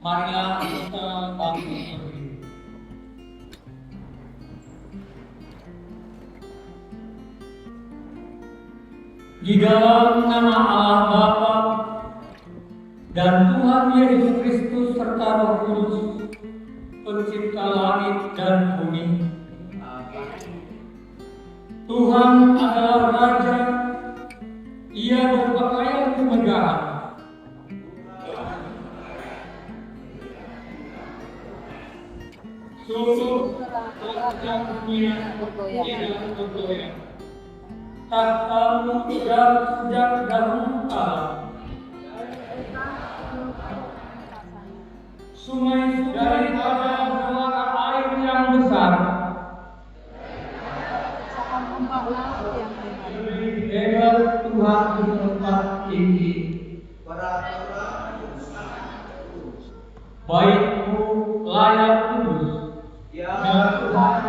Marilah kita bangkit berdiri. Di dalam nama Allah Bapa dan Tuhan Yesus Kristus serta Roh Kudus, Pencipta langit dan bumi. Tuhan adalah Raja, Ia berpakaian kemegahan. Sungguh kerajaan dunia tidak bergoyang. Tahtamu sudah sejak dahulu kala. Sungai daripada belaka air yang besar, lebih hebat Tuhan di tempat tinggi. Baik-Mu layak kudus, ya Tuhan,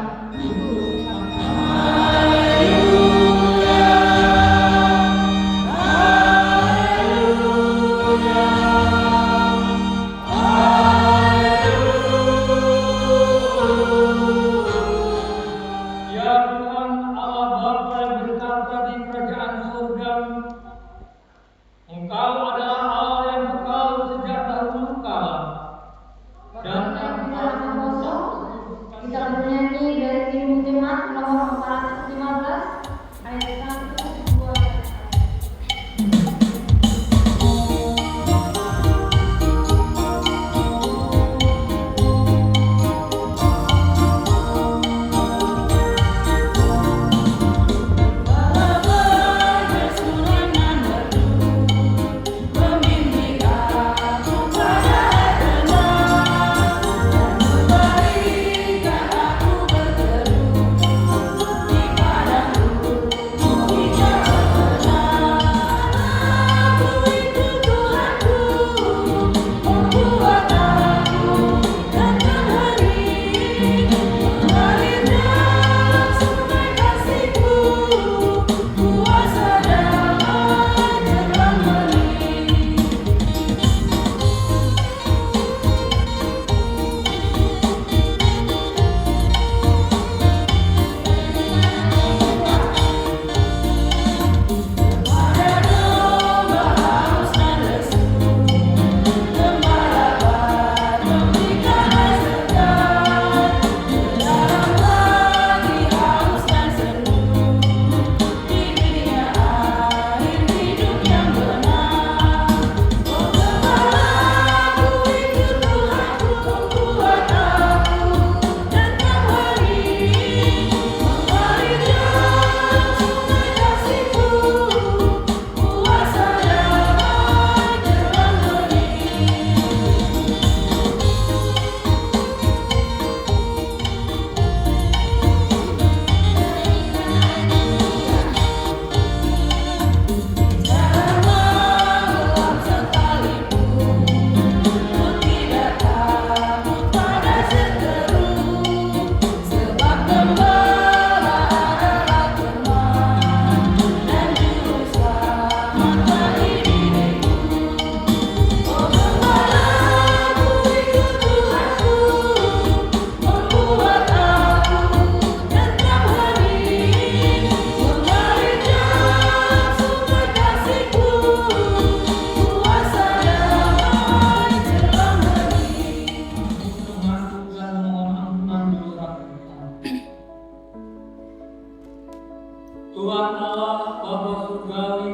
Tuhan Allah Bapa Surgawi,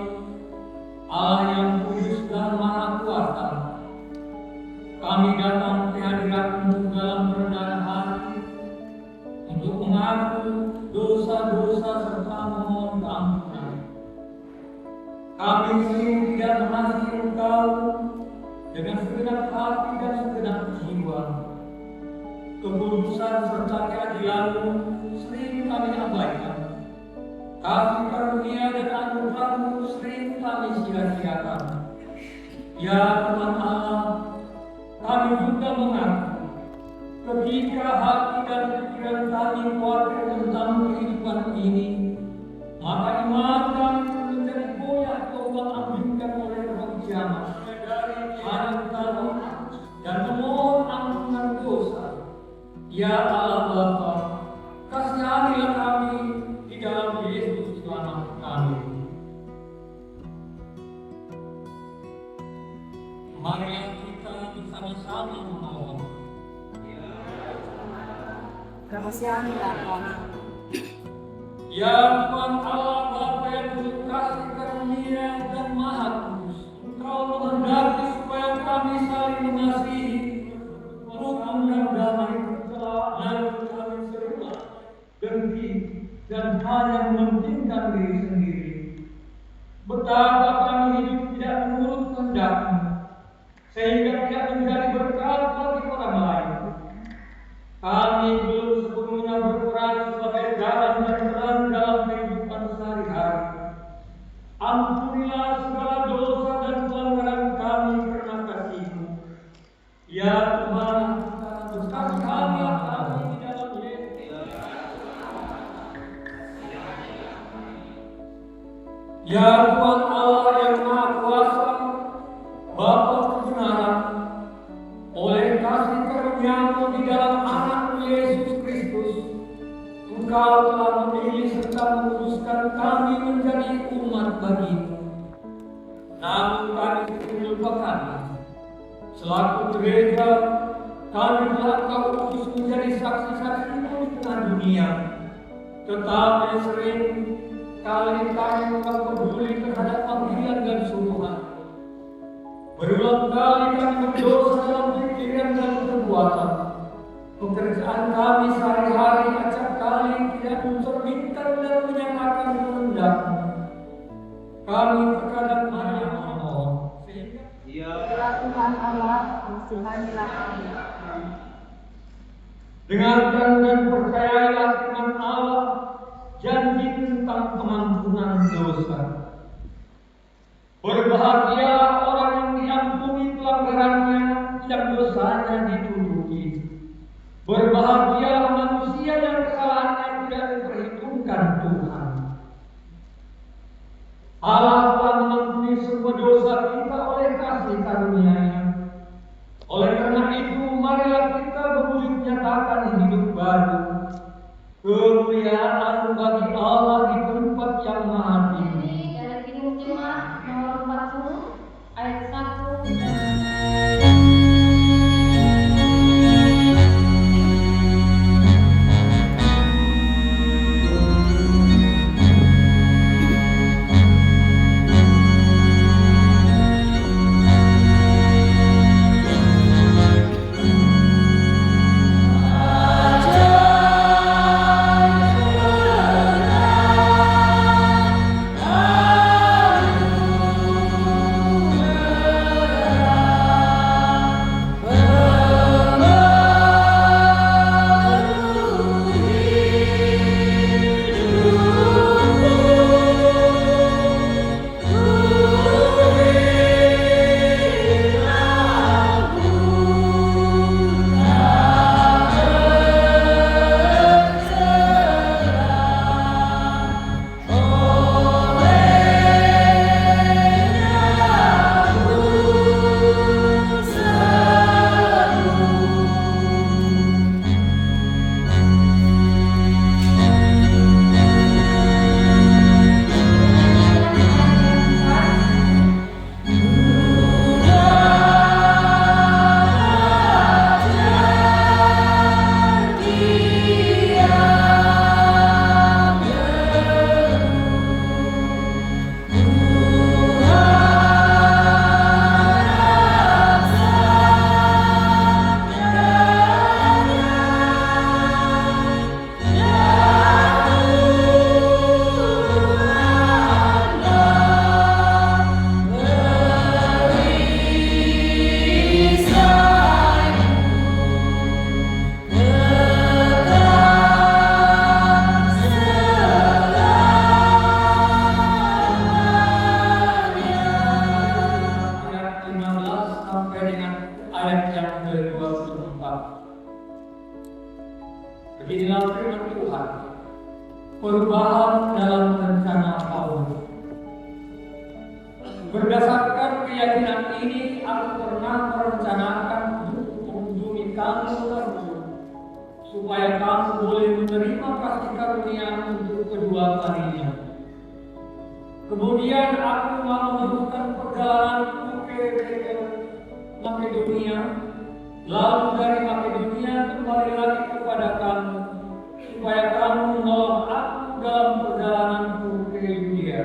Allah yang kudus dan maha kuasa, kami datang ke hadirat-Mu dalam kerendahan hati untuk mengaku dosa-dosa serta memohon keampunan. Kami sering tidak mengasihi Engkau dengan segenap hati dan segenap jiwa. Kekudusan serta keadilan-Mu sering kami abaikan. Kasih karunia dan anugerah-Mu sering kami sia-siakan. Ya Tuhan Allah, kami juga mengaku ketika hati dan pikiran kami khawatir tentang kehidupan ini, maka iman kami menjadi goyah terbang-ambingkan oleh roh jamak, harum dan memohon Ya Allah Bapa, kasihanilah kami di dalam Yesus Tuhan kami. Mari kita bersama-sama memohon. Kasihanilah kami. Ya Tuhan Allah Bapa yang penuh kasih karunia dan Maha Kudus, Engkau menghendaki supaya kami saling mengasihi, rukun dan damai, lalu kami serupa, dengki, dan hanya mementingkan diri sendiri. Betapa kami hidup tidak menurut kehendak-Mu, sehingga tidak menjadi berkat bagi orang lain. Kami belum sepenuhnya berperan sebagai jalan dan terang dalam kehidupan sehari-hari. Ampunilah segala dosa dan pelanggaran kami karena kasih-Mu. Ya Tuhan, berkasihanlah kami di dalam Yesus. Ya Tuhan Allah yang Maha Kuasa, Bapa kebenaran, oleh kasih karunia-Mu di dalam Anak-Mu Yesus Kristus, Engkau telah memilih serta menguduskan kami menjadi umat bagi-Mu. Namun kami melupakan, selaku gereja, kami telah Engkau utus menjadi saksi-saksi-Mu di tengah dunia. Tetapi sering kali kami tak peduli terhadap panggilan dan suruhan. Berulang kali kami berdosa dalam pikiran dan perbuatan. Pekerjaan kami sehari-hari acap kali tidak mencerminkan dan menyatakan kehendak-Mu. Kami terkadang hanya memohon, sehingga Ya Tuhan Allah, kasihanilah kami. dengarkan dan percayalah firman Allah, janji tentang pengampunan dosa. Berbahagialah orang yang diampuni pelanggarannya, yang dosanya ditutupi. Berbahagialah manusia yang kesalahannya tidak diperhitungkan Tuhan. Allah telah mengampuni semua dosa kita oleh kasih karunia-Nya. Oleh karena itu, marilah kita berwujud nyatakan hidup baru. Kemuliaan bagi Allah di tempat yang maha tinggi. Dari Kitab Jemaat nomor 40 ayat 1. Beginilah firman Tuhan, perubahan dalam rencana Allah. Berdasarkan keyakinan ini, aku pernah merencanakan untuk mengunjungi kamu terus, boleh menerima kasih karunia untuk kedua kalinya. Kemudian aku mau meneruskan perjalananku ke Makedonia, lalu dari Makedonia kembali lagi kepada kamu, supaya kamu menolong aku dalam perjalananku ke Yudea.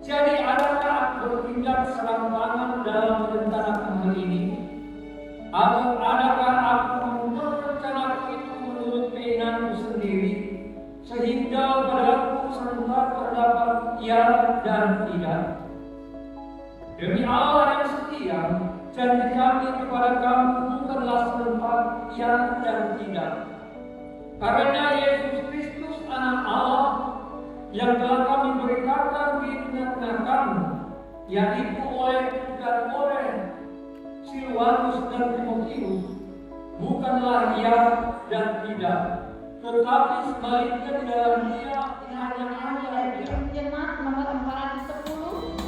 Jadi adakah aku bertindak serampangan dalam merencanakan hal ini? Atau adakah aku merencanakan itu menurut keinginanku sendiri, sehingga padaku serentak terdapat ya dan tidak? Demi Allah yang setia, janji kami kepada kamu bukanlah serentak ya dan tidak. Karena Yesus Kristus Anak Allah yang telah kami beritakan di tengah-tengah kamu, yaitu oleh Silwanus dan Timotius, bukanlah ya dan tidak, tetapi sebaliknya di dalam dia hanya dia. Jemaat nomor 410.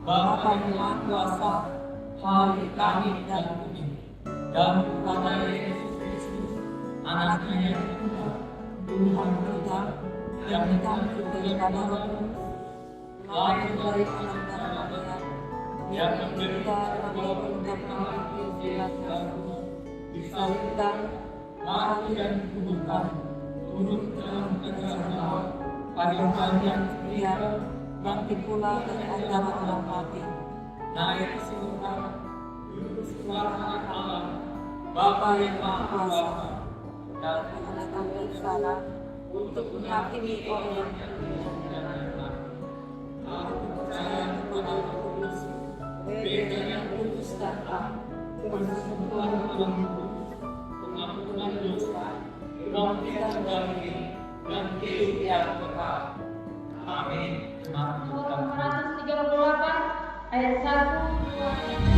Bapa yang Maha Kuasa, hari langit dan bumi, dan kepada Yesus Kristus, Anaknya yang tunggal, Tuhan kita, yang ditanti daripada Roh Kudus, lahir dari anak dan Maria, yang menderita walaupun karena jelas bagus, disalibkan, mati dan dikuburkan, turun dalam kegelapan, pada hari yang kemudian, bangkit pula dari antara orang mati, naik ke surga, duduk sebelah kanan Allah, Bapa yang Maha Kuasa, dan akan datang ke sana untuk menghakimi orang yang beriman dan benar. Aku percaya kepada Roh Kudus, gereja yang kudus dan taat, persekutuan Tuhan Kudus, ayat 1, 2,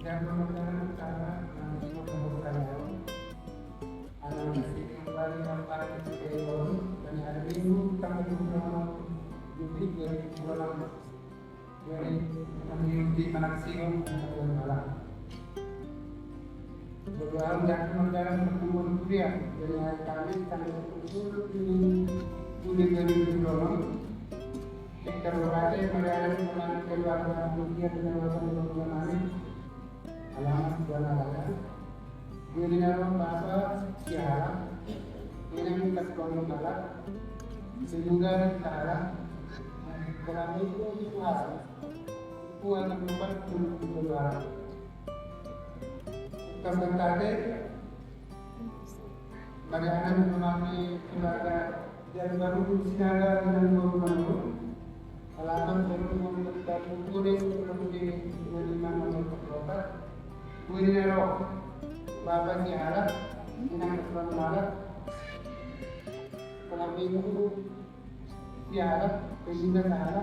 dan pemegang cara untuk membukannya. Anak istri kembali dapat dikembali dan hari Minggu tanggal 2 Juli 2026 dari mengikuti Manaksihum dan malam. Berdoa dan pemegang pertemuan kuliah dari hari Kamis tanggal 10 Juli 2026. Kita berkata mengenai pemain keluarga dunia dengan wakil hari alamat Tuhan Allah. Dirinya Bapa Siara, ini minta tolong Allah, sehingga kita dalam itu Tuhan akan membantu berdoa. Kita berkata bagaimana memahami keluarga yang baru siaga dengan baru alamat baru membentuk kuning kemudian menerima memperkuat kuning roh Bapa Siara dengan keseluruhan malam kalau minggu Siara sehingga Siara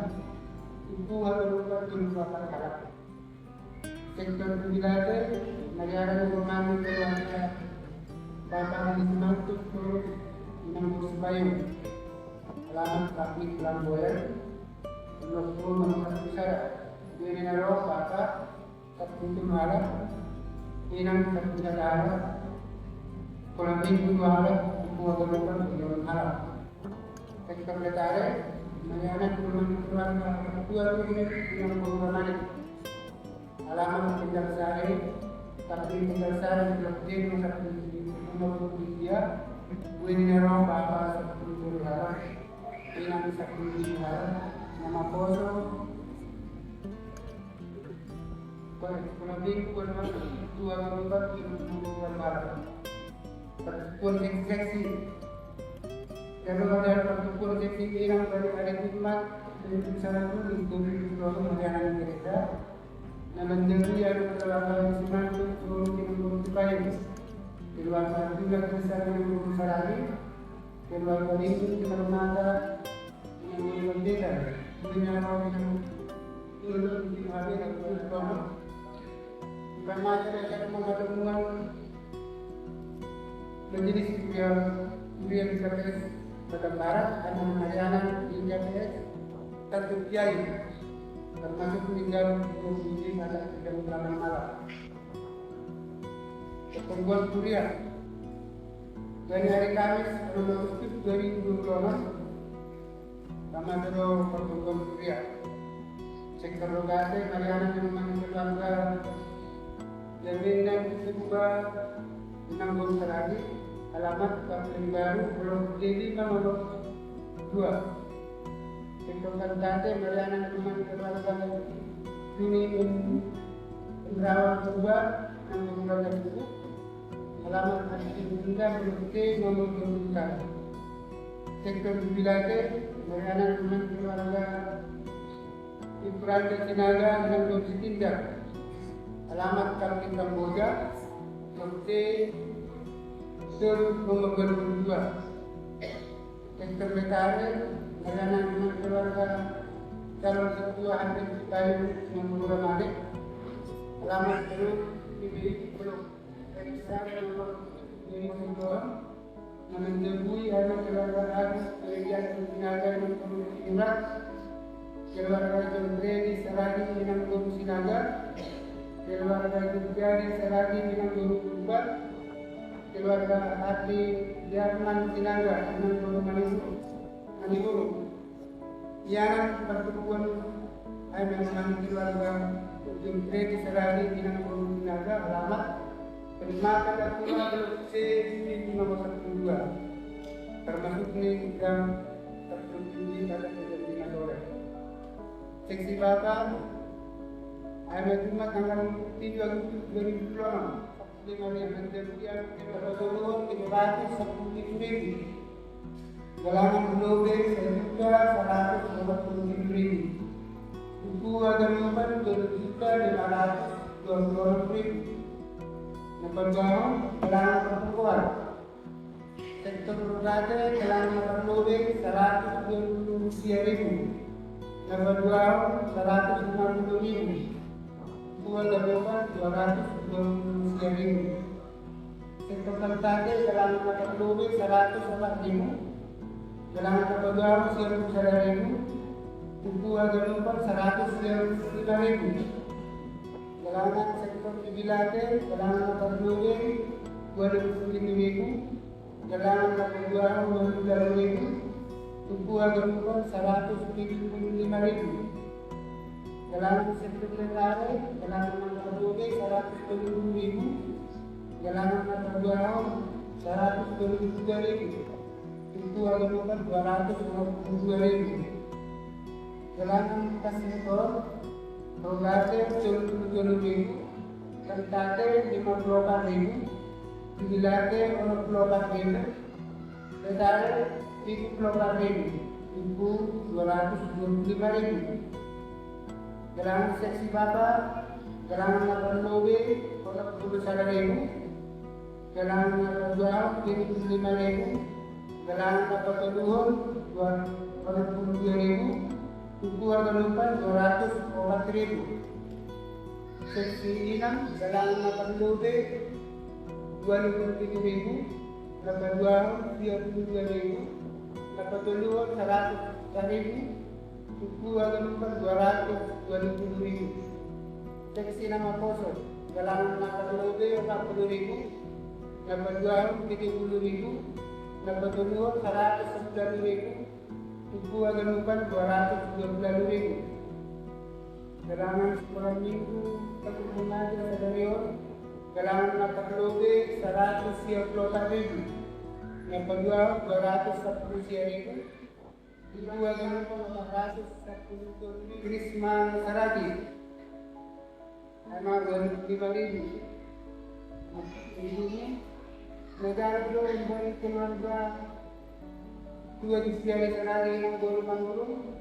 itu harus berubah kalah sektor wilayah negara yang memahami keluarga Bapa Wismantuk dengan Busbayu alamat Praknik Lamboyan Lokul nomor besar di Nero Bapa Sabtu Malam Inang Sabtu Malam Kolam Minggu Malam Semua Temukan Tujuan Malam Sektor Letare Menyanak Rumah Keluarga Ketua Tujuan Dengan Pengurangan Alamat Tinggal Sari Tapi Tinggal Sari Blokir Sabtu Nomor 3 Di Nero Bapa Sabtu Malam Inang Sabtu Malam Nama Poso Penampilan kuat dua lembar dua lembar seksi kalau ada pertukuran seksi yang dari ada hikmat dari sana pun itu mengenai mereka dan menjadi yang terlalu semangat untuk lain keluarga juga besar yang berusaha keluarga ini termata yang berbeda dengan orang yang itu di hari yang berbeda remaja dan mengadukan menjadi yang disertai Batam Barat, Anak Mariana, India PS, Tentu Kiai, termasuk meninggal 27 pada 38 malam. Pertemuan kuliah dari hari Kamis 6 Agustus 2024 sama dengan pertemuan kuliah. Sektor lokasi Mariana memang keluarga jaminan sebuah Nanggung Seragi, alamat Kabupaten Baru, Pulau Jadi, nomor 2. Sektor Kantate Mariana memang keluarga Juni Indrawan Purba, Nanggung Keluarga Buku, alamat Asli Bunda, Pulau T, nomor 21. Sektor Bilate Mariana memang keluarga Ibrahim Sinaga, Nanggung Sitindak, alamat Kami Kamboja, Mesti Sul nomor 22. Sektor BKR Mariana dengan keluarga calon ketua Hampir Kayu nomor Malik, alamat Teluk Bibi Pulau Registrasi nomor 52. Menjebui anak keluarga Agus Kerajaan Sinaga nomor 15. Keluarga Jendreni Seragi dengan Guru Sinaga, keluarga Jendreni Seragi dengan Guru Kurban, keluarga Hati Jerman Sinaga dengan Guru Maniguru. Yang pertemuan dengan keluarga Jendreni Seragi dengan Guru Sinaga, alamat Perimata Ketua C nomor 12, termasuk ini yang tertinggi pada kejadian sore. Seksi Bapak Ahmed Jumat tanggal 7 Agustus 2026 dengan yang menjadikan kebetulan 510.000 galangan Globe 1.127.000 buku agama 2.522.000 Nepegawang galangan perempuan sektor rada galangan Globe 123.000 Nomor 2 150.000, Puan Lebapan 223.000. Sektor Kantate galangan Batak Lobe 104.000, galangan Kapagawang 101.000, Buku Agamapan 105.000. Galangan sektor Bibilate galangan Batak Lobe 209.000, galangan Kapagawang 22.000. Tuku agama 175.000. Galangan sektor Lengkare, galangan Makaboge 120.000, galangan Makabuahong 122.000. Tuku agama 252.000. Galangan Kasintor, Rogate 77.000, Kantate 54.000, Bilate 44.000, Betare 34.000, Ibu 225.000. Galangan seksi Bapak, galangan Lapan Lobe 41.000, galangan Lapan 75.000, galangan Lapan Keluhun 22.000, Ibu Agalupan 204.000. Seksi Inang, galangan Lapan Lobe 27.000, Lapan 32.000, Dapat duluan 100.000, Buku agama 220.000. Seksi nama kosong, galangan Lapan Lobe 40.000, Dapat 30.000, Dapat duluan 109.000, Buku agama 220.000. Galangan sekolah minggu Keturunan Sadarion, galangan Lapan Lobe 140.000. Yang kedua 210.000, Ibu agama 410.000, Krisma Saragi, Nama 25.000. Ibunya negara belum memberi keluarga 2 Jusiari Saragi yang golongan burung,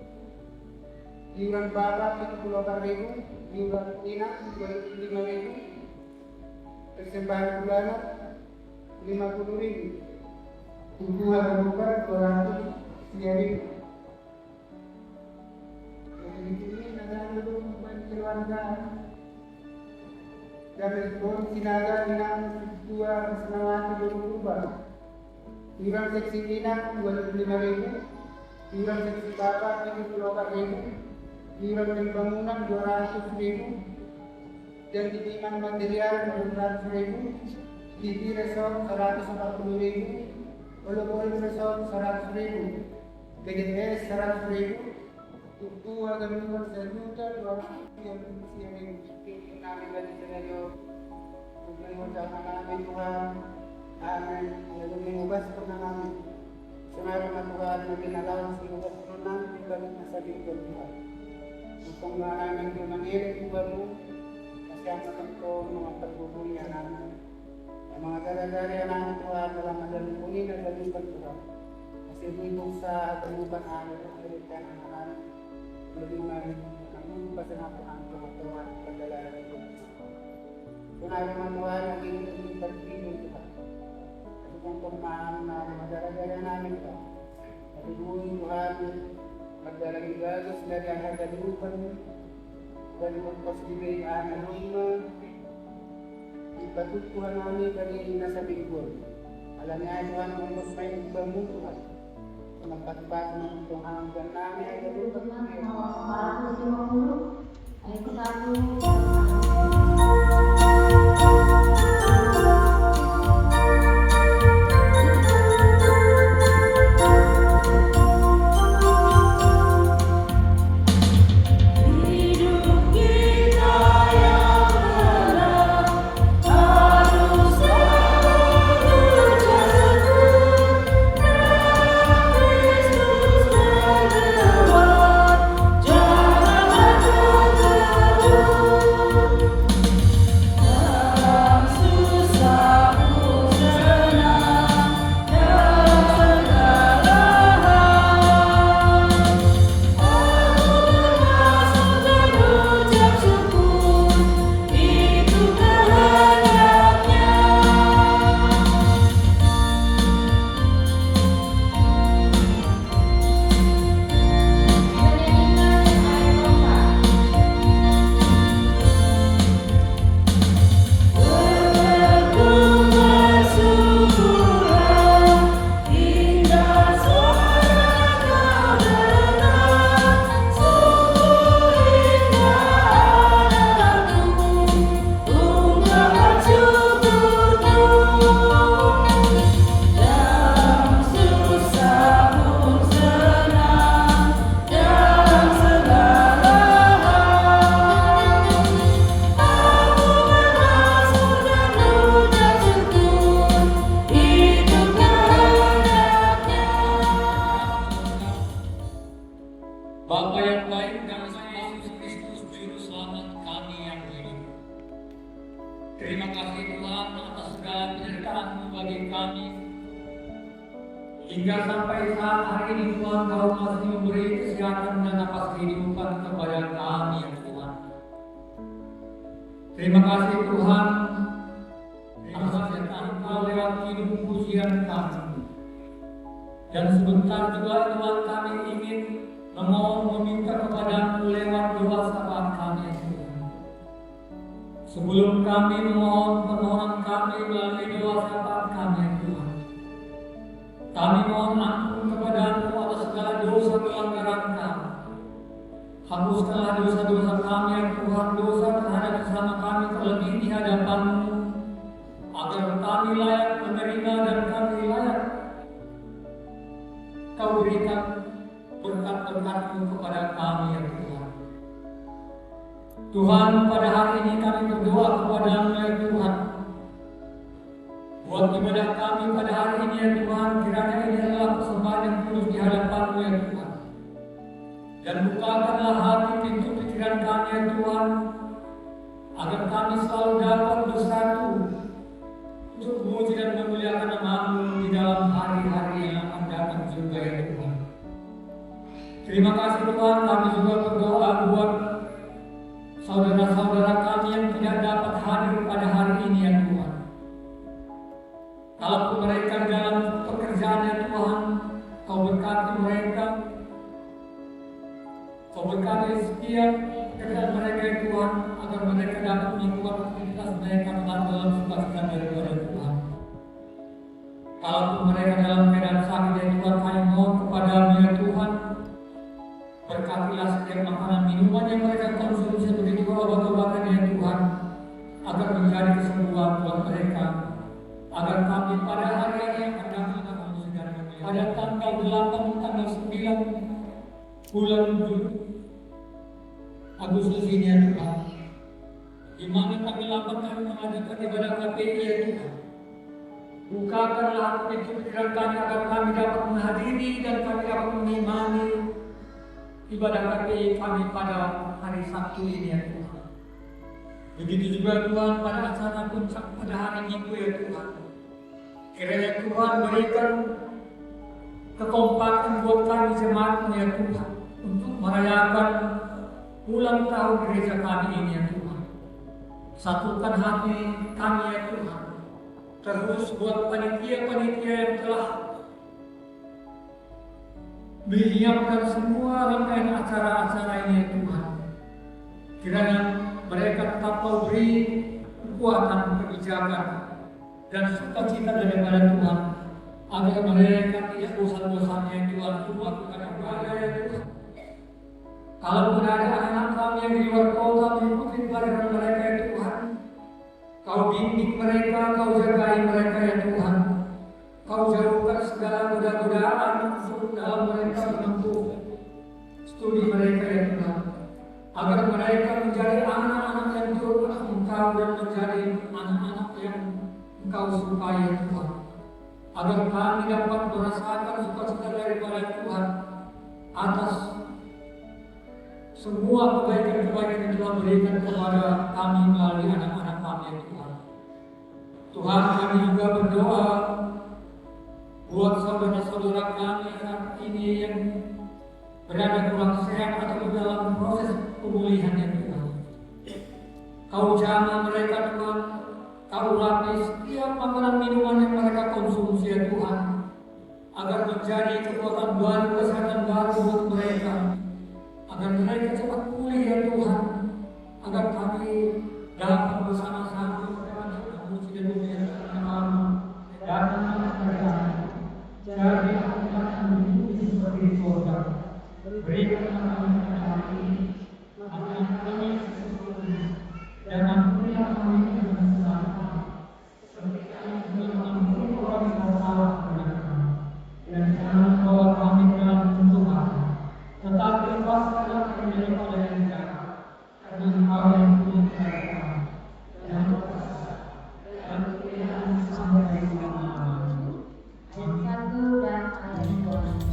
iuran bapak 78.000, iuran inang 25.000, persembahan bulanan 50.000. Ibu agama 200.000. Jadi ini negara belum memberi keluarga Dari pun sinaga inang dua kesenangan berubah. Iuran seksi inang 25.000, iuran seksi bapak 78.000, iuran dari bangunan 200.000, dan titipan material 200.000, TV resort 140.000, oleh resort 100.000, BDS 100.000, itu agar membuat sejuta 200 yang namin lagi sa inyo. Kung sa namin Tuhan, amin. Lumubas po na namin. Sa meron na Tuhan na ginalaw, sinubas po namin yung balik na sa lingkod Tuhan. Kung nga namin yung manirin Tuhan mo, kasi ang nakanto mga pagbubulihan namin. Ang mga galagariya namin Tuhan, walang madaling kunin at galipan Tuhan. Kasi dito sa kaluban namin, ang galitan ang namin. Lagi namin, ang lumubas na po ang Tuhan, pagdalaran ko. Kung ayaw man Tuhan, ang giniging pagpilin Tuhan. Kasi kung pagmahal na magdalagaya namin Tuhan, pagbubuhin Tuhan, magdalagay gagos na rin ang hagalupan mo. Ganun po sibig ang anima, ipatutuhan namin kanina nasa bigol. Alam niya Tuhan kung mas may ibang mo Tuhan. Kung nagpatibas ng itong hanggang namin ay galupan mo. Para sa 50 ay kasado. Bapa yang baik dan Yesus Kristus Juru Selamat kami yang hidup. Terima kasih Tuhan atas segala penyertaan-Mu bagi kami. Hingga sampai saat hari ini Tuhan Kau masih memberi kesehatan dan napas kehidupan kepada kami ya Tuhan. Terima kasih Tuhan atas penyertaan Kau lewat hidup pujian kami. Dan sebentar juga Tuhan kami ingin memohon meminta kepada-Mu lewat doa syafaat kami Tuhan. Sebelum kami memohon permohonan kami melalui doa syafaat kami Tuhan, kami mohon ampun kepada-Mu atas segala dosa pelanggaran kami. Hapuskanlah dosa-dosa kami ya Tuhan, dosa terhadap sesama kami terlebih di hadapan-Mu, agar kami layak menerima dan kami layak Kau berikan berkat-berkat-Mu kepada kami ya Tuhan. Tuhan, pada hari ini kami berdoa kepada-Mu ya Tuhan. Buat ibadah kami pada hari ini ya Tuhan, kiranya ini adalah persembahan yang tulus di hadapan-Mu ya Tuhan. Dan bukakanlah hati pintu pikiran kami ya Tuhan, agar kami selalu dapat bersatu untuk memuji dan memuliakan nama-Mu di dalam hari-hari yang akan datang juga ya Tuhan. Terima kasih Tuhan, kami juga berdoa buat saudara-saudara kami yang tidak dapat hadir pada hari ini ya Tuhan. Kalau mereka dalam pekerjaan ya Tuhan, Kau berkati mereka, Kau berkati setiap pekerjaan mereka ya Tuhan, agar mereka dapat mengikuti melakukan aktivitas mereka dalam sukacita daripada Tuhan. Kalaupun mereka dalam keadaan sakit ya Tuhan, kami mohon kepada-Mu ya Tuhan, berkatilah setiap makanan minuman yang mereka konsumsi seperti juga obat-obatan ya Tuhan, agar menjadi kesembuhan buat mereka, agar kami pada hari-hari yang akan datang pada tanggal 8, tanggal 9 bulan Agustus ini ya Tuhan, di mana tanggal 8 kami mengadakan ibadah KPI ya Tuhan. Bukakanlah pintu pikiran kami agar kami dapat menghadiri dan kami dapat mengimani ibadah KPI kami pada hari Sabtu ini ya Tuhan. Begitu juga Tuhan pada acara puncak pada hari Minggu ya Tuhan. Kiranya Tuhan berikan kekompakan buat kami jemaat-Mu ya Tuhan, untuk merayakan ulang tahun gereja kami ini ya Tuhan. Satukan hati kami ya Tuhan. Terus buat panitia-panitia yang telah menyiapkan semua rangkaian acara-acara ini ya Tuhan. Kiranya mereka tetap kau beri kekuatan kebijakan dan sukacita daripada Tuhan, agar mereka tidak bosan-bosannya Tuhan untuk melakukan ibadah ya Tuhan. Kalaupun ada anak kami yang di luar kota mengikuti ibadah mereka ya Tuhan, Kau bimbing mereka, Kau jagai mereka ya Tuhan. Kau jauhkan segala goda-godaan untuk dalam mereka menempuh studi mereka ya Tuhan, agar mereka menjadi anak-anak yang turut Engkau dan menjadi anak-anak yang Engkau sukai ya Tuhan, agar kami dapat merasakan sukacita daripada Tuhan atas semua kebaikan-kebaikan yang telah berikan kepada kami melalui anak-anak kami ya Tuhan. Tuhan, kami juga berdoa buat saudara-saudara kami saat ini yang berada kurang sehat atau dalam proses pemulihan ya Tuhan. Kau jamah mereka Tuhan, Kau latih setiap makanan minuman yang mereka konsumsi ya Tuhan, agar menjadi kekuatan baru, kesehatan baru buat mereka, agar mereka cepat pulih ya Tuhan, agar kami dapat bersama-sama memuji dan memuliakan nama-Mu dan mereka jadi anak kami seperti surga. Berikan kami anak kami dan ampunilah kami dengan kesalahan seperti kami juga mengampuni orang yang salah kepada kami, dan jangan bawa kami dalam pencobaan, tetapi lepaskanlah kami daripada yang jahat, karena Engkau yang punya kerajaan dan kuasa dan kemuliaan sampai selama-lamanya. Ayat 1 dan ayat 2.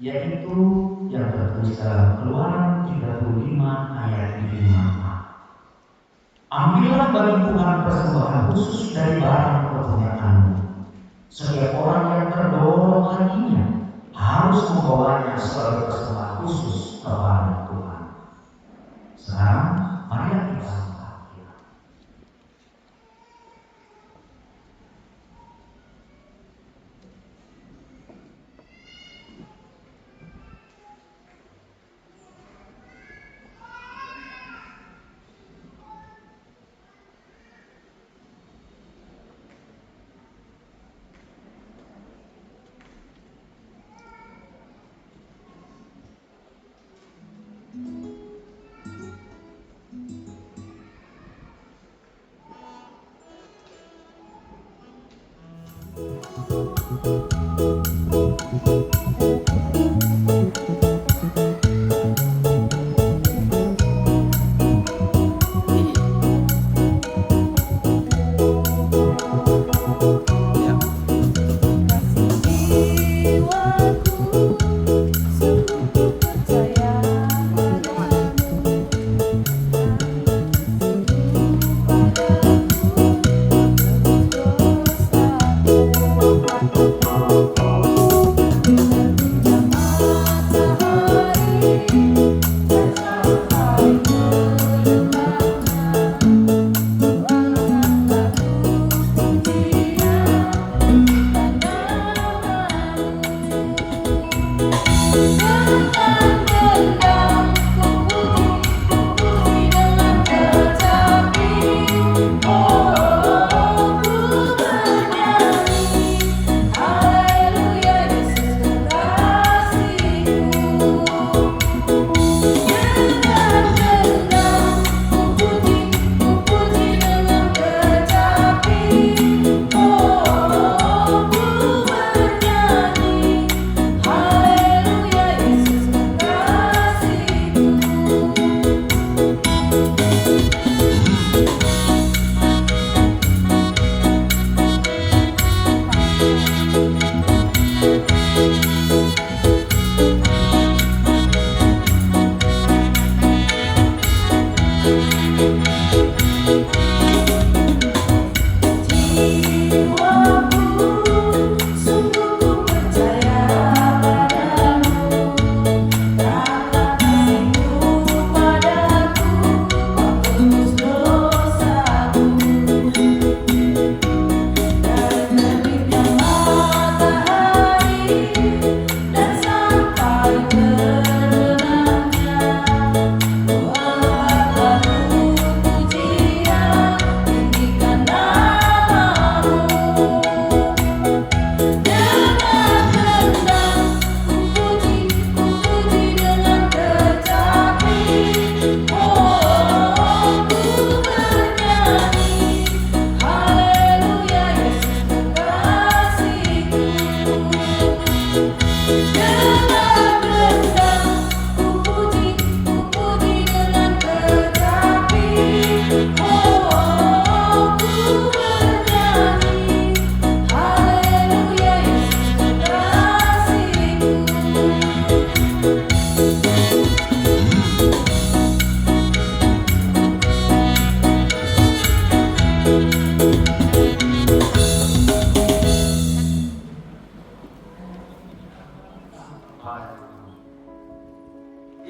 Yaitu yang tertulis dalam Keluaran 35 ayat 5. Ambillah bagi Tuhan persembahan khusus dari barang perbudakanmu, Setiap orang yang terdorong hatinya harus membawanya sebagai persembahan khusus kepada Tuhan. Sekarang, mari kita sembah.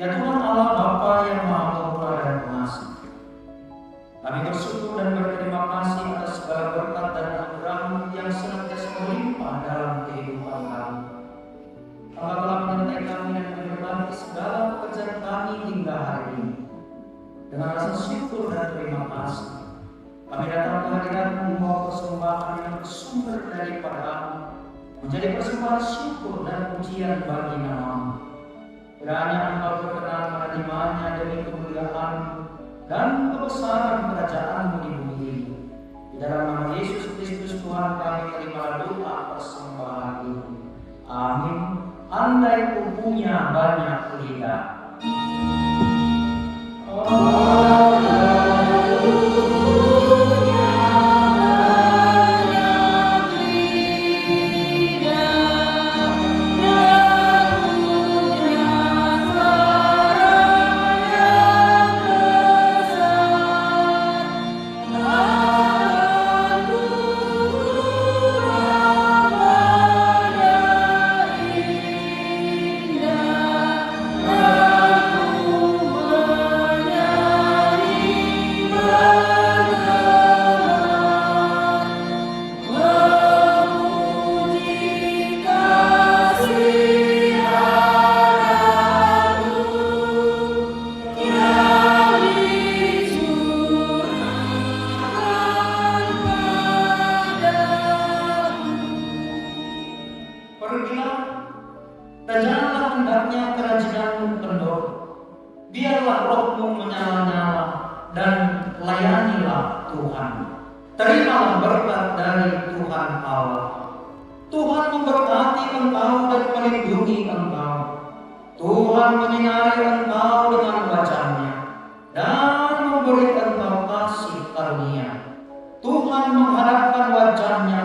Ya Tuhan Allah Bapa yang Maha Pemurah dan Pengasih, kami bersyukur dan berterima kasih atas segala berkat dan anugerah-Mu yang senantiasa melimpah dalam kehidupan kami. Engkau telah menyertai kami dan memberkati segala pekerjaan kami hingga hari ini. Dengan rasa syukur dan terima kasih, kami datang ke hadirat-Mu membawa persembahan yang bersumber daripada-Mu, menjadi persembahan syukur dan pujian bagi nama-Mu. Kiranya Engkau berkenan menerimanya demi kemuliaan dan kebesaran kerajaan-Mu di bumi ini. Di dalam nama Yesus Kristus Tuhan kami terima doa persembahan ini. Amin. Andai kupunya banyak lidah. Hallelujah. Pergilah dan janganlah hendaknya kerajinan kendor. Biarlah rohmu menyala-nyala dan layanilah Tuhan. Terimalah berkat dari Tuhan Allah. Tuhan memberkati engkau dan melindungi engkau. Tuhan menyinari engkau dengan wajah-Nya dan memberi engkau kasih karunia. Tuhan mengharapkan wajah-Nya